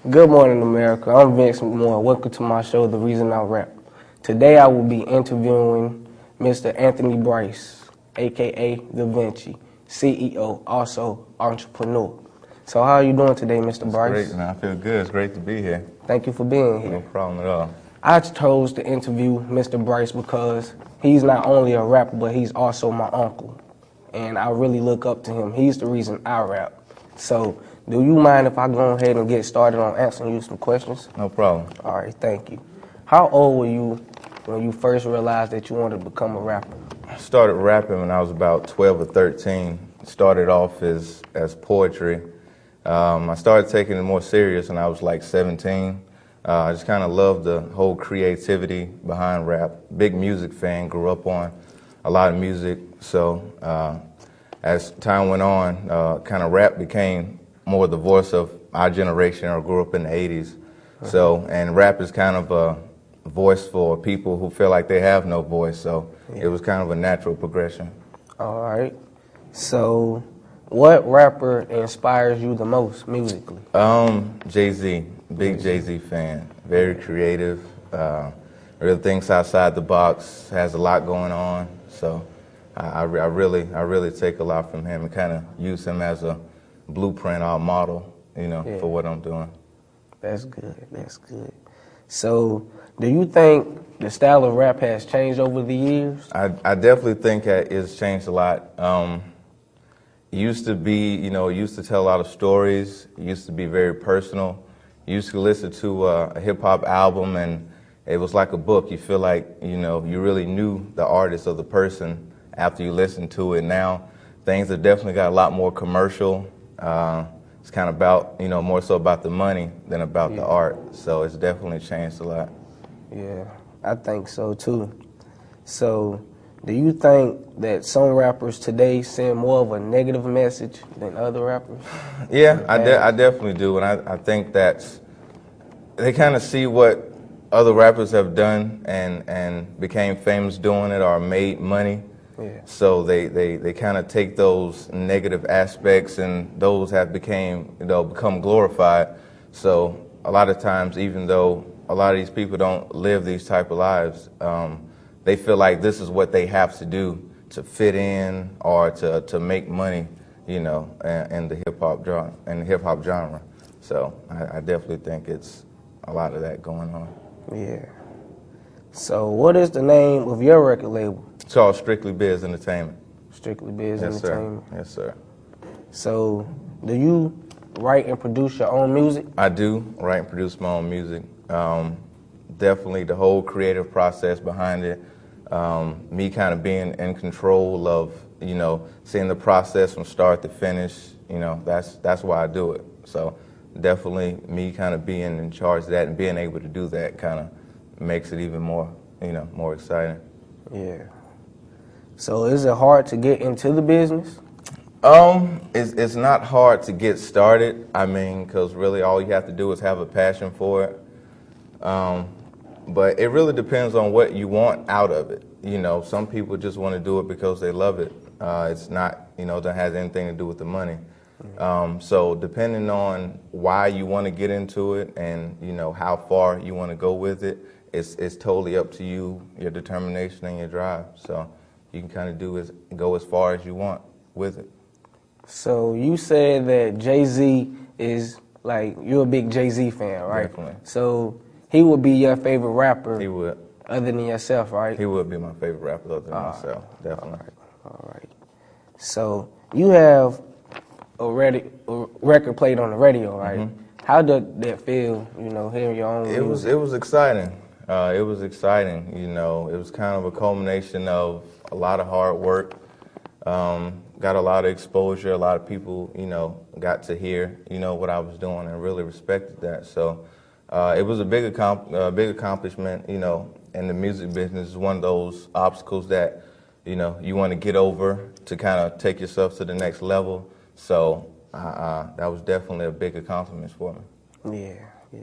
Good morning, America. I'm Vincent McMoore. Welcome to my show, The Reason I Rap. Today I will be interviewing Mr. Anthony Brice, a.k.a. Da Vinci, CEO, also entrepreneur. So how are you doing today, Mr. Brice? Great, man. I feel good. It's great to be here. Thank you for being here. No problem at all. I chose to interview Mr. Brice because he's not only a rapper, but he's also my uncle. And I really look up to him. He's the reason I rap. So, do you mind if I go ahead and get started on answering you some questions? No problem. All right, thank you. How old were you when you first realized that you wanted to become a rapper? I started rapping when I was about 12 or 13. Started off as poetry. I started taking it more serious when I was like 17. I just kind of loved the whole creativity behind rap. Big music fan, grew up on a lot of music. So as time went on, kind of rap became more the voice of our generation, or grew up in the 80s. So, and rap is kind of a voice for people who feel like they have no voice. So it was kind of a natural progression. All right. So what rapper inspires you the most musically? Jay-Z. Big Jay-Z fan. Very creative. Really thinks outside the box. Has a lot going on. So I really take a lot from him and kind of use him as a blueprint or model, for what I'm doing. That's good. That's good. So, do you think the style of rap has changed over the years? I definitely think that it's changed a lot. It used to be, used to tell a lot of stories. It used to be very personal. You used to listen to a hip-hop album and it was like a book. You feel like, you really knew the artist or the person after you listened to it. Now, things have definitely got a lot more commercial. It's kind of about, more so about the money than about the art. So it's definitely changed a lot. Yeah, I think so too. So, do you think that some rappers today send more of a negative message than other rappers? Yeah, I definitely do. And I think that's, they kind of see what other rappers have done and became famous doing it or made money. Yeah. So they kind of take those negative aspects and those have become glorified. So a lot of times, even though a lot of these people don't live these type of lives, they feel like this is what they have to do to fit in or to make money, in the hip hop genre. So I definitely think it's a lot of that going on. Yeah. So what is the name of your record label? It's called Strictly Biz Entertainment. Strictly Biz Yes, Entertainment. Sir. Yes, sir. So, do you write and produce your own music? I do write and produce my own music. Definitely the whole creative process behind it. Me kind of being in control of, seeing the process from start to finish. That's why I do it. So definitely me kind of being in charge of that and being able to do that kind of makes it even more, more exciting. Yeah. So is it hard to get into the business? It's not hard to get started. I mean, because really all you have to do is have a passion for it. But it really depends on what you want out of it. Some people just want to do it because they love it. It's not, that has anything to do with the money. So depending on why you want to get into it and, how far you want to go with it, it's totally up to you, your determination and your drive. So you can kind of go as far as you want with it. So you said that Jay-Z is, you're a big Jay-Z fan, right? Definitely. So he would be your favorite rapper? He would. Other than yourself, right? He would be my favorite rapper other than myself, definitely. All right. So you have a record played on the radio, right? Mm-hmm. How did that feel, hearing your own music? It was exciting. It was exciting, It was kind of a culmination of a lot of hard work. Got a lot of exposure. A lot of people, got to hear, what I was doing and really respected that. So it was a big accomplishment, in the music business. Is one of those obstacles that, you want to get over to kind of take yourself to the next level. So that was definitely a big accomplishment for me. Yeah.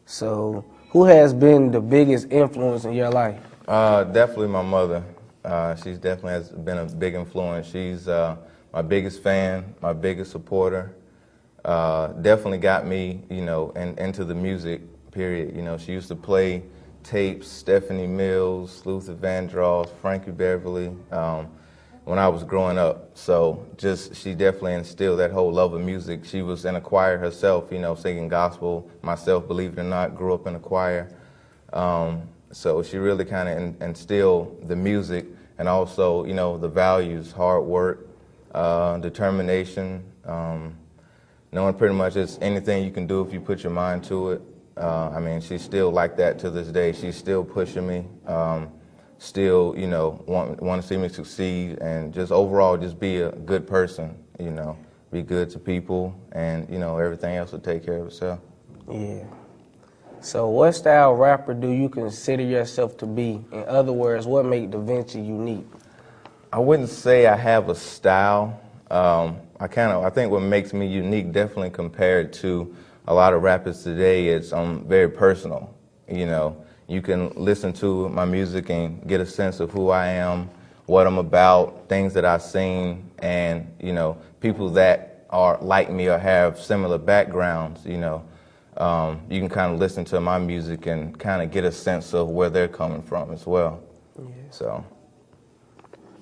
So who has been the biggest influence in your life? Definitely my mother. She's definitely has been a big influence. She's my biggest fan, my biggest supporter. definitely got me, into the music, period. She used to play tapes, Stephanie Mills, Luther Vandross, Frankie Beverly, when I was growing up. So she definitely instilled that whole love of music. She was in a choir herself, singing gospel. Myself, believe it or not, grew up in a choir. So she really kind of instilled the music and also, the values, hard work, determination, knowing pretty much it's anything you can do if you put your mind to it. She's still like that to this day. She's still pushing me, still, want to see me succeed, and just overall just be a good person, be good to people, and, everything else will take care of itself. Yeah. So what style rapper do you consider yourself to be? In other words, what makes Da Vinci unique? I wouldn't say I have a style. I think what makes me unique, definitely compared to a lot of rappers today, is I'm very personal. You can listen to my music and get a sense of who I am, what I'm about, things that I've seen, and people that are like me or have similar backgrounds. You can kind of listen to my music and kind of get a sense of where they're coming from as well. Yeah. So.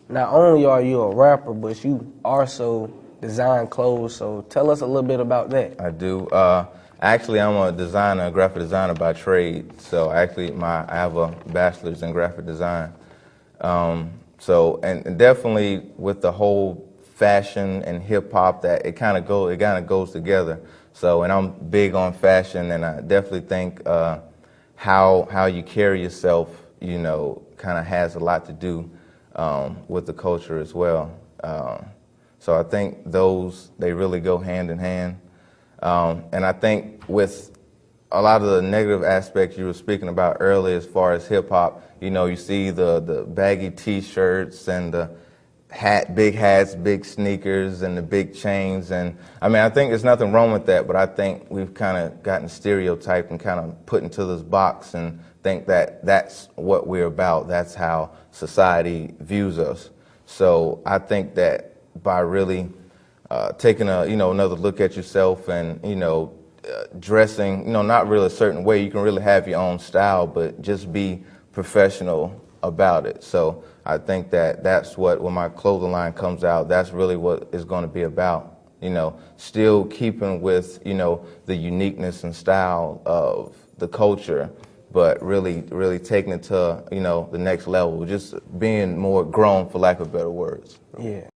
Not only are you a rapper, but you also design clothes, so tell us a little bit about that. I do. Actually, I'm a designer, a graphic designer by trade. So actually, I have a bachelor's in graphic design. And definitely with the whole fashion and hip hop, that it kind of goes together. So, and I'm big on fashion, and I definitely think how you carry yourself, kind of has a lot to do with the culture as well. So I think they really go hand in hand. And I think with a lot of the negative aspects you were speaking about earlier as far as hip-hop, you see the baggy T-shirts and the big hats, big sneakers, and the big chains. And I think there's nothing wrong with that, but I think we've kind of gotten stereotyped and kind of put into this box and think that that's what we're about. That's how society views us. So I think that by really taking another look at yourself and dressing not really a certain way, you can really have your own style, but just be professional about it. So I think that's what, when my clothing line comes out, that's really what it's going to be about. Still keeping with the uniqueness and style of the culture, but really taking it to the next level, just being more grown, for lack of better words. Yeah.